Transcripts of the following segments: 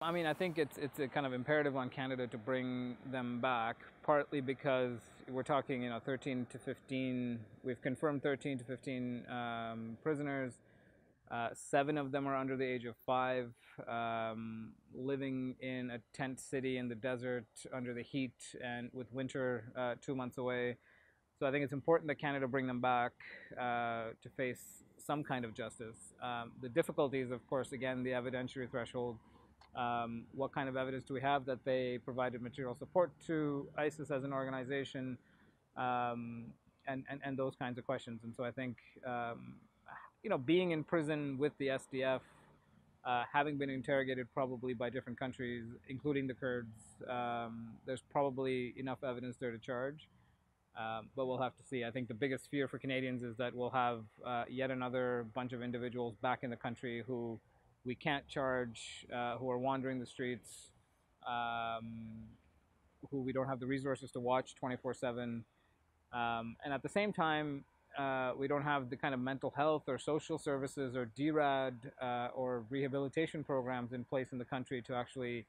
I mean, I think it's a kind of imperative on Canada to bring them back, partly because we're talking, 13 to 15. We've confirmed 13 to 15 prisoners. Seven of them are under the age of 5, living in a tent city in the desert under the heat and with winter 2 months away. So I think it's important that Canada bring them back to face some kind of justice. The difficulty is, of course, again, the evidentiary threshold. What kind of evidence do we have that they provided material support to ISIS as an organization, and those kinds of questions. And so I think, being in prison with the SDF, having been interrogated probably by different countries, including the Kurds, there's probably enough evidence there to charge. But we'll have to see. I think the biggest fear for Canadians is that we'll have yet another bunch of individuals back in the country who we can't charge, who are wandering the streets, who we don't have the resources to watch 24/7. And at the same time, we don't have the kind of mental health or social services or DRAD or rehabilitation programs in place in the country to actually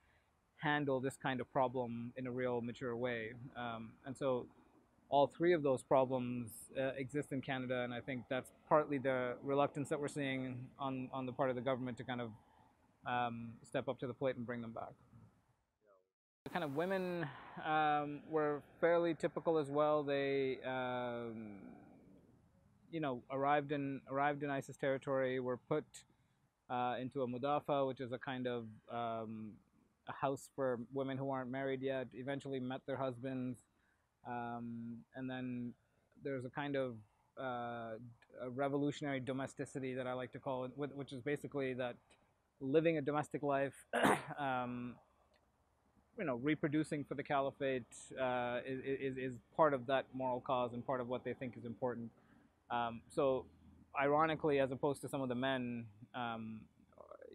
handle this kind of problem in a real mature way. And so all three of those problems exist in Canada, and I think that's partly the reluctance that we're seeing on the part of the government to kind of step up to the plate and bring them back. The kind of women were fairly typical as well. They, arrived in ISIS territory, were put into a mudafa, which is a kind of a house for women who aren't married yet. Eventually met their husbands. And then there's a kind of a revolutionary domesticity that I like to call it, which is basically that living a domestic life, reproducing for the caliphate is part of that moral cause and part of what they think is important. So, ironically, as opposed to some of the men,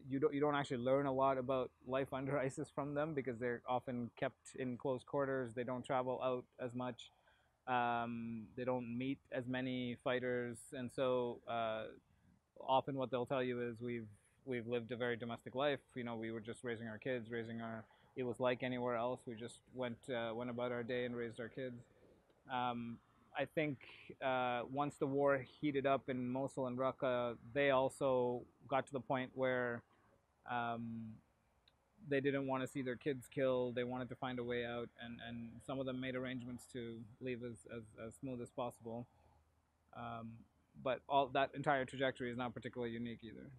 you don't actually learn a lot about life under ISIS from them because they're often kept in close quarters. They don't travel out as much. They don't meet as many fighters, and so often what they'll tell you is we've lived a very domestic life. We were just raising our kids, It was like anywhere else. We just went about our day and raised our kids. I think once the war heated up in Mosul and Raqqa, they also got to the point where they didn't want to see their kids killed. They wanted to find a way out, and some of them made arrangements to leave as smooth as possible. But all that entire trajectory is not particularly unique either.